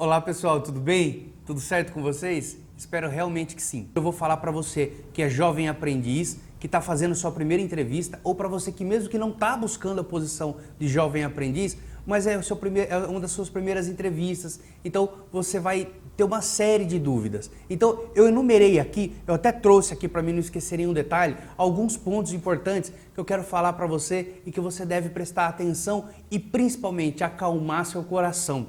Olá pessoal, tudo bem? Tudo certo com vocês? Espero realmente que sim. Eu vou falar para você que é jovem aprendiz, que está fazendo sua primeira entrevista, ou para você que mesmo que não está buscando a posição de jovem aprendiz, mas é uma das suas primeiras entrevistas, então você vai ter uma série de dúvidas. Então eu enumerei aqui, eu até trouxe aqui para mim não esquecer nenhum detalhe, alguns pontos importantes que eu quero falar para você e que você deve prestar atenção e principalmente acalmar seu coração.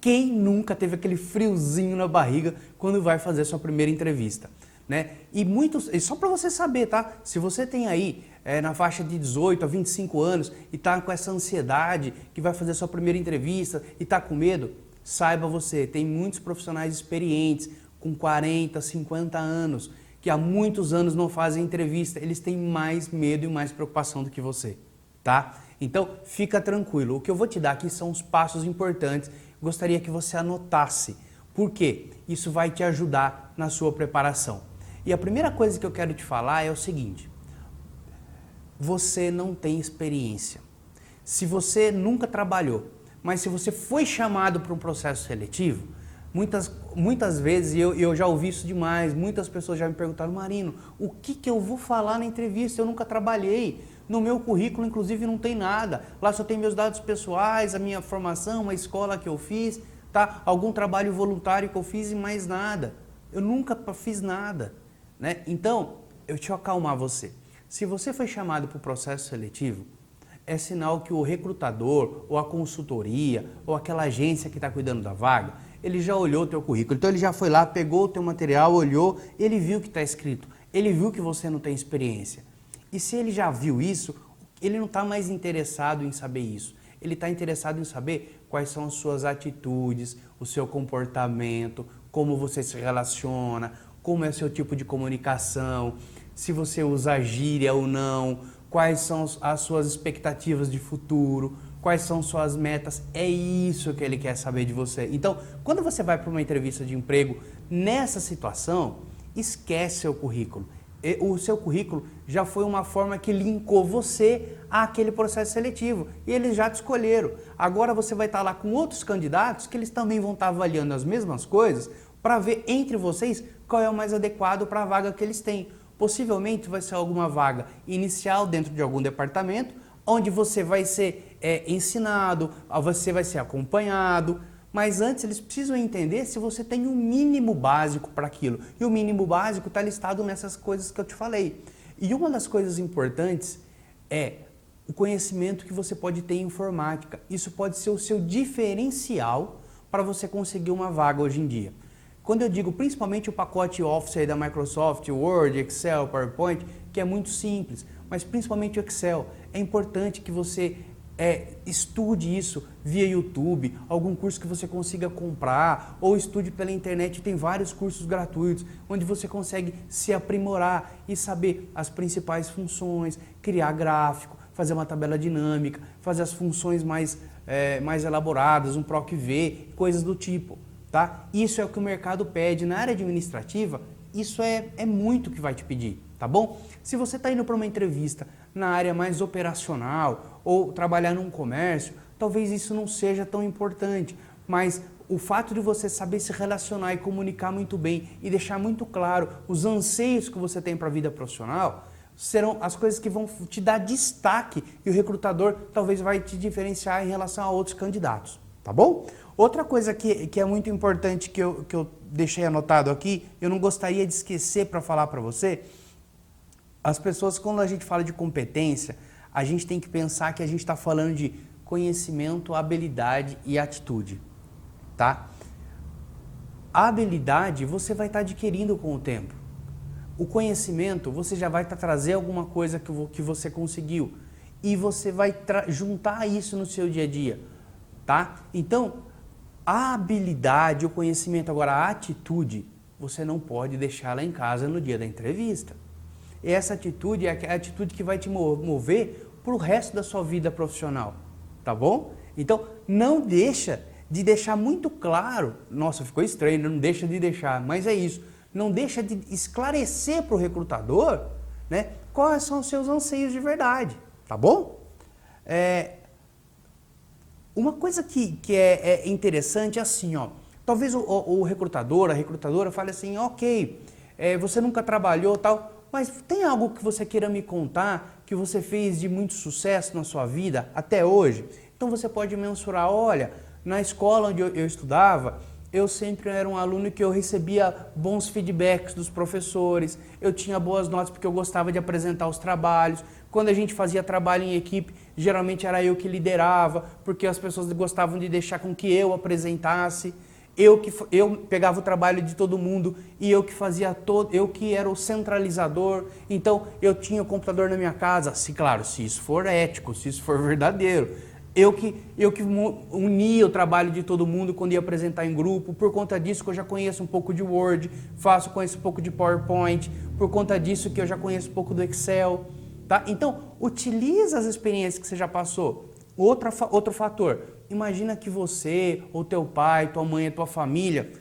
Quem nunca teve aquele friozinho na barriga quando vai fazer sua primeira entrevista, né? E só para você saber, tá? Se você tem aí na faixa de 18 a 25 anos e tá com essa ansiedade que vai fazer sua primeira entrevista e tá com medo, saiba você, tem muitos profissionais experientes com 40, 50 anos que há muitos anos não fazem entrevista, eles têm mais medo e mais preocupação do que você, tá? Então fica tranquilo, o que eu vou te dar aqui são os passos importantes. Gostaria que você anotasse, porque isso vai te ajudar na sua preparação. E a primeira coisa que eu quero te falar é o seguinte: você não tem experiência. Se você nunca trabalhou, mas se você foi chamado para um processo seletivo, muitas vezes, e eu já ouvi isso demais, muitas pessoas já me perguntaram: Marino, o que eu vou falar na entrevista? Eu nunca trabalhei. No meu currículo, inclusive, não tem nada. Lá só tem meus dados pessoais, a minha formação, a escola que eu fiz, tá? Algum trabalho voluntário que eu fiz e mais nada. Eu nunca fiz nada, né? Então, eu te acalmar você. Se você foi chamado para o processo seletivo, é sinal que o recrutador, ou a consultoria, ou aquela agência que está cuidando da vaga, ele já olhou o teu currículo. Então, ele já foi lá, pegou o teu material, olhou, ele viu o que está escrito, ele viu que você não tem experiência. E se ele já viu isso, ele não está mais interessado em saber isso. Ele está interessado em saber quais são as suas atitudes, o seu comportamento, como você se relaciona, como é o seu tipo de comunicação, se você usa gíria ou não, quais são as suas expectativas de futuro, quais são suas metas. É isso que ele quer saber de você. Então, quando você vai para uma entrevista de emprego nessa situação, esquece seu currículo. O seu currículo já foi uma forma que linkou você àquele processo seletivo e eles já te escolheram. Agora você vai estar lá com outros candidatos que eles também vão estar avaliando as mesmas coisas para ver entre vocês qual é o mais adequado para a vaga que eles têm. Possivelmente vai ser alguma vaga inicial dentro de algum departamento, onde você vai ser ensinado, você vai ser acompanhado. Mas antes eles precisam entender se você tem um mínimo básico para aquilo. E o mínimo básico está listado nessas coisas que eu te falei. E uma das coisas importantes é o conhecimento que você pode ter em informática. Isso pode ser o seu diferencial para você conseguir uma vaga hoje em dia. Quando eu digo principalmente o pacote Office aí da Microsoft, Word, Excel, PowerPoint, que é muito simples, mas principalmente o Excel, é importante que você estude isso via YouTube, algum curso que você consiga comprar, ou estude pela internet, tem vários cursos gratuitos, onde você consegue se aprimorar e saber as principais funções, criar gráfico, fazer uma tabela dinâmica, fazer as funções mais elaboradas, um PROC-V, coisas do tipo, tá? Isso é o que o mercado pede. Na área administrativa, isso é muito que vai te pedir, tá bom? Se você está indo para uma entrevista na área mais operacional ou trabalhar num comércio, talvez isso não seja tão importante, mas o fato de você saber se relacionar e comunicar muito bem e deixar muito claro os anseios que você tem para a vida profissional serão as coisas que vão te dar destaque e o recrutador talvez vai te diferenciar em relação a outros candidatos, tá bom? Outra coisa que é muito importante que eu deixei anotado aqui, eu não gostaria de esquecer para falar para você. As pessoas, quando a gente fala de competência, a gente tem que pensar que a gente está falando de conhecimento, habilidade e atitude, tá? A habilidade você vai estar adquirindo com o tempo. O conhecimento você já vai trazer alguma coisa que você conseguiu e você vai juntar isso no seu dia a dia, tá? Então, a habilidade, o conhecimento, agora a atitude, você não pode deixar lá em casa no dia da entrevista. E essa atitude é a atitude que vai te mover para o resto da sua vida profissional, tá bom? Então, não deixa de deixar muito claro, nossa, ficou estranho, não deixa de deixar, mas é isso, não deixa de esclarecer para o recrutador, né, quais são os seus anseios de verdade, tá bom? Uma coisa que é interessante é assim, ó, Talvez o recrutador, a recrutadora fale assim, ok, você nunca trabalhou tal, mas tem algo que você queira me contar que você fez de muito sucesso na sua vida até hoje? Então você pode mensurar, olha, na escola onde eu estudava, eu sempre era um aluno que eu recebia bons feedbacks dos professores, eu tinha boas notas porque eu gostava de apresentar os trabalhos. Quando a gente fazia trabalho em equipe, geralmente era eu que liderava, porque as pessoas gostavam de deixar com que eu apresentasse. Eu pegava o trabalho de todo mundo e eu que fazia eu que era o centralizador. Então eu tinha o computador na minha casa, claro, se isso for ético, se isso for verdadeiro. Eu que unia o trabalho de todo mundo quando ia apresentar em grupo. Por conta disso que eu já conheço um pouco de Word, conheço um pouco de PowerPoint, por conta disso que eu já conheço um pouco do Excel. Tá? Então, utiliza as experiências que você já passou. Outro fator, imagina que você, ou teu pai, tua mãe, a tua família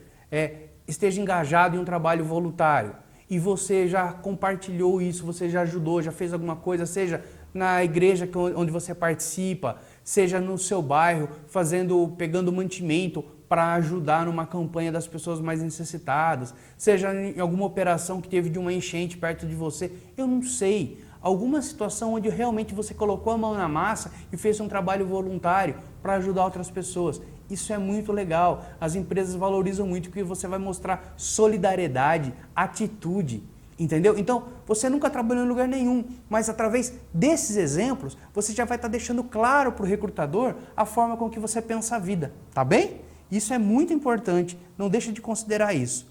esteja engajado em um trabalho voluntário e você já compartilhou isso, você já ajudou, já fez alguma coisa, seja na igreja onde você participa, seja no seu bairro, pegando mantimento para ajudar numa campanha das pessoas mais necessitadas, seja em alguma operação que teve de uma enchente perto de você, eu não sei. Alguma situação onde realmente você colocou a mão na massa e fez um trabalho voluntário para ajudar outras pessoas. Isso é muito legal. As empresas valorizam muito porque você vai mostrar solidariedade, atitude. Entendeu? Então, você nunca trabalhou em lugar nenhum, mas através desses exemplos, você já vai estar deixando claro para o recrutador a forma com que você pensa a vida. Tá bem? Isso é muito importante. Não deixe de considerar isso.